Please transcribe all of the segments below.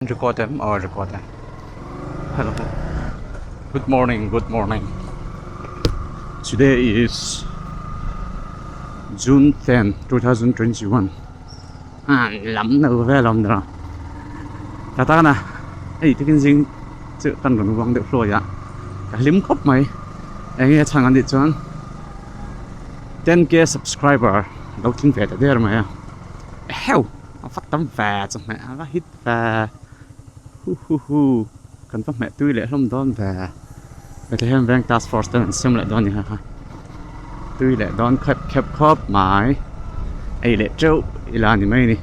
Record them or record them. Hello. Good morning. Good morning. Today is June 10, 2021. Lắm nữa về lắm nữa. Ta nè. Ấy thì cái gì chữ tăng gần vòng được rồi ạ. Cả lim khóc mày. Anh nghe chẳng ăn đi chọn. 10k subscriber. Đâu tin về tới đây mà. Hell. Phát tấm về chẳng mẹ nó hit về. Cần phát mẹ tươi lệ không đón về. Vậy thì em đang task force tên xem lại đón đi ha. Tươi lệ đón khép khớp mãi. Ấy lệ trâu là như mấy nè.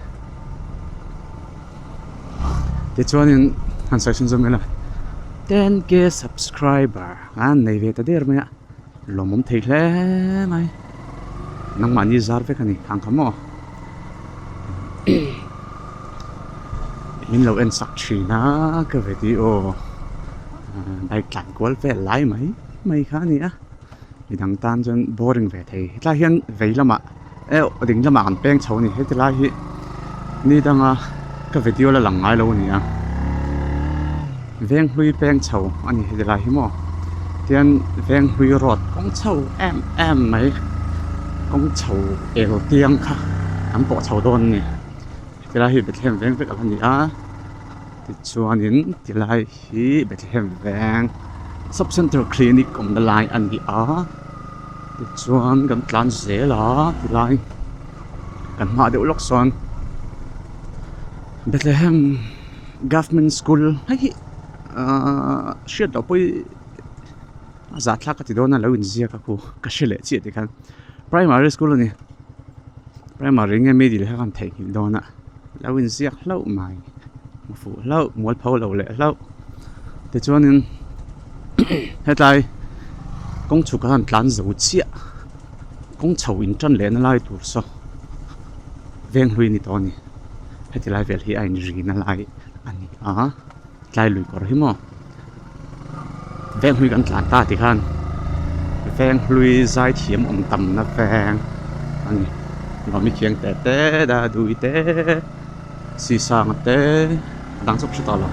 Thế cho nên hắn sẽ xin zoom là 10k subscriber. Này về tới đây rồi ạ. Lòng mong thấy lẽ mày. Nang mani zar ve kani hang kamo. In lâu en sắc chỉ na cái video đại cảnh quál về lại mấy khá nhỉ? Vì đăng tan chân boring về thì là hiện về lắm ạ. Đỉnh là mạng beng chầu nhỉ? Hết là hiện ni đang cái video là lằng ngay lâu nhỉ? Veng hui beng chầu anh hết là hiện mo. Tiền veng hui rọt con chầu em mấy con chầu eo tiếng khác, anh bỏ chầu đôn nhỉ? Thì là hiện Bethlehem veng với anh nhỉ? Thì cho nên thì là hiện Bethlehem veng Subcenter Clinic cũng là lại anh nhỉ? Thì cho nên gần plan dễ là thì lại gần mà đều lóc son Bethlehem Government School hay shit đó bôi giá thắc cái đó là lâu nhiều các cô cái gì lệ chị thì kan primary school này primary nghe mấy đi là kan thấy đó nè lâu nhiều lâu mày phụ lâu muốn phô lâu lệ lâu thế cho nên hiện tại công chủ các anh plan dấu chia công chầu in chân lệ nó lại tụt so ven hui ni đó nè hiện tại lại về thì anh gì nó lại anh lại lùi có rồi mà ven huiกันหลานตาที่คันแฟงลุยใจเทียมอมต่ำนะแฟงอันนี้เรามีเคียงแต่ดาดูเตสีสางเตดังสุดสุดตลอด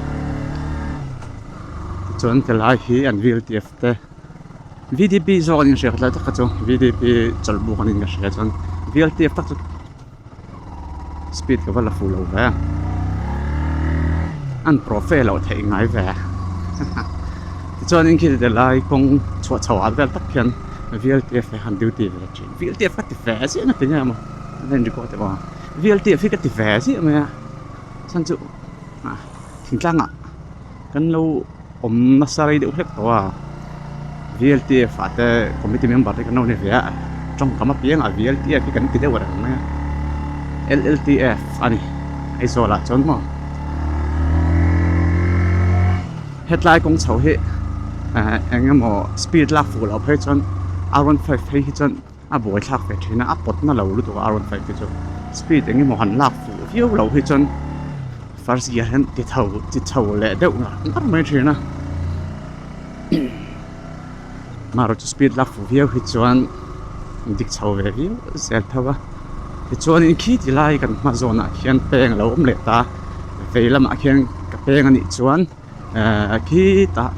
จนแต่ละที่อันวิลทีเอฟเต VDP จอนี่เสียแล้วตักจง VDP จัลบุกันนี่ก็เสียจน VLTF ตักจงสปีดก็ว่าละฟูลเอาแฟงอันโปรเฟลเราเทง่ายแฟcho nên khi để lại công chùa chầu ăn về tất nhiên VLTF phải hành duty về chuyện VLTF phải tự vẽ gì nó thế nào mà nên được gọi là VLTF phải tự vẽ gì mà sản xuất thỉnh thoảng cái lâu nó sai được hết rồi VLTF phải để committee member cái nào này vẽ trong cái mắt biển VLTF phải cần cái đấy gọi là LLTF anh Aizawl là chọn mà hết lại công chầu hết anh em mà speed lạc phụ là phải chọn R15 phải chọn buổi lạc phải thế nào bot nó lâu lúc R15 phải chọn speed anh em mà hành lạc phụ phiêu lâu phải chọn first year hắn thì thầu lệ đâu là không mấy thế nào mà rồi speed lạc phụ phiêu phải chọn đi thầu về phiêu sẽ thầu thì chọn những khi thì lại cần mà zone à khiên beng lâu lệ ta về làm à khiên cái beng anh chọn khi ta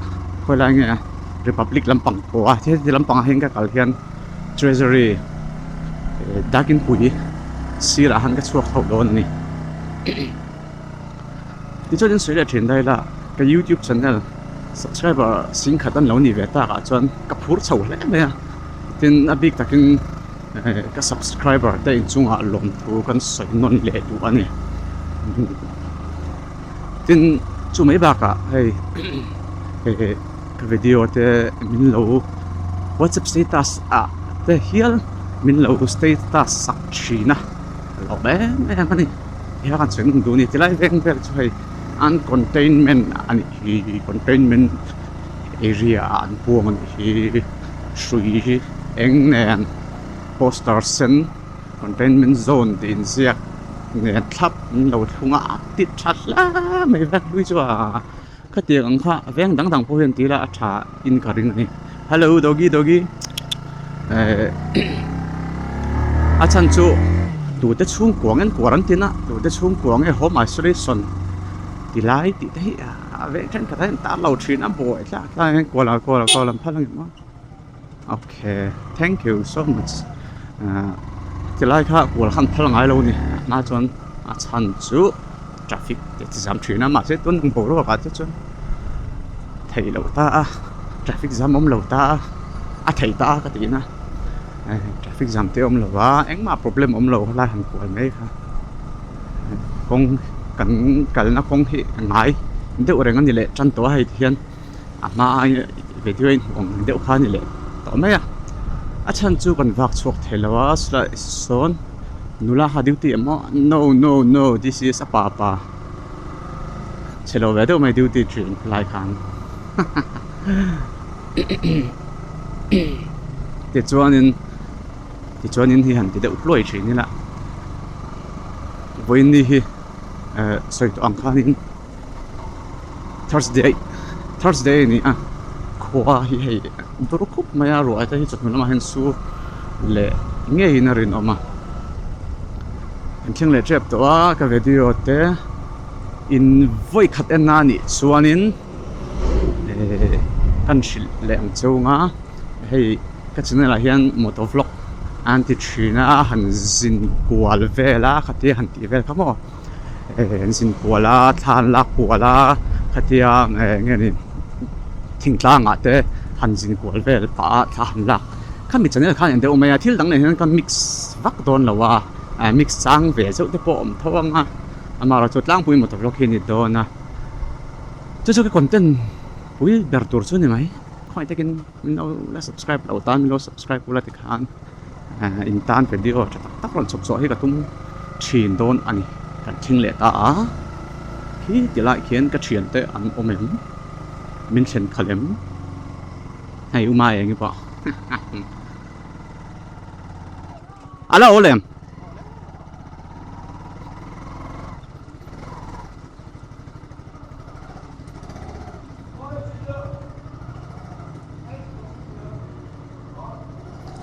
coi lại nghe Republic Lampang của thế thì Lampang hiện cái cái hiện Treasury dakin pui xí là hắn cái chuột hậu đó này thì cho đến suy là trên đây là cái YouTube channel subscriber xin khát ăn lâu nhỉ về ta cả chọn cái phút sầu lẽ mày tin abik takin cái subscriber đây chung à lồng thu con sợi non lệ đủ anh tin chú mấy bác à hay cái video te min lo WhatsApp status à te hial min lo status sak china lo bé mấy anh này hial kan chuyện đủ ni tilai veng vel cho hay an containment an hi containment area an puang an hi sui eng nen poster sen containment zone din ziak nè thắp lâu thung á tít chặt lá mấy vắt đuôi cho cái tiếng khá veng đằng đằng phố hiện tí là trả in cả riêng này hello doggy chân chú tụi tết xuống quảng anh quarantine á tụi tết xuống quảng anh home isolation thì lái thì thấy vậy trên cái ta lâu chuyện nó bội là ta qua là phát lên nó ok thank you so much thì lái khác qua là phát ngay lâu nè na chọn chăn chú traffic để giảm chuyện nó mà sẽ tuân bộ đó và chứ thầy lâu ta traffic giảm ông lâu ta thầy ta cái gì nè traffic giảm tiêu ông lâu anh mà problem ông lâu là hàng của mấy ha con cần nó không hiện ngay nếu ở đây ngon như lệ chân tổ hay thiên mà về thuyền ông nếu khá như lệ tao mấy chân chú còn vác chuột thế là son nula ha duty mà no this is a papa chế độ về đâu mày duty chuyện lại khăn để cho nên thì hẳn thì đậu lôi chuyện như là với đi sorry to ang kanin Thursday ni kwa hi durukup maya ro ata hi chakna ma hansu le nge hi na rin oma thing le trap to ka video te in voi khat en na ni chuanin kan shil le ang chunga hei ka channel a hian motovlog anti china han zin kwal vela khati han ti vel khamo sin kwala than la kwala khatia nge ni thingtlang ate han zin kwal vel pa than la khami channel khan ende omaya thil dang ne kan mix vak don lawa mix sang ve zo te po om thawanga amara chotlang pui motovlog hi ni dona chu cái content pui ber tur chu ni mai khoi takin no la subscribe lo tan lo subscribe kula ti khan in tan video cha tak ron chok so hi ka tum thin don ani kan thing le ta khi ti lai khian ka thian te an omem min chen khalem hay uma eng pa ala olem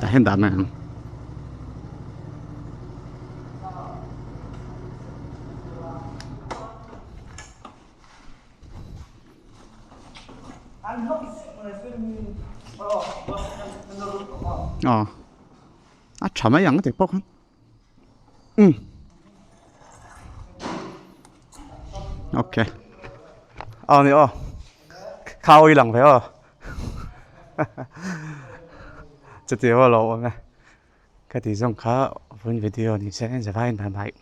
ta hen da man chả mấy ăn thì bốc hơn ok nữa khao y lằng phải không chỉ tiêu lâu nè cái tí giống khá với video thì sẽ giải bài bài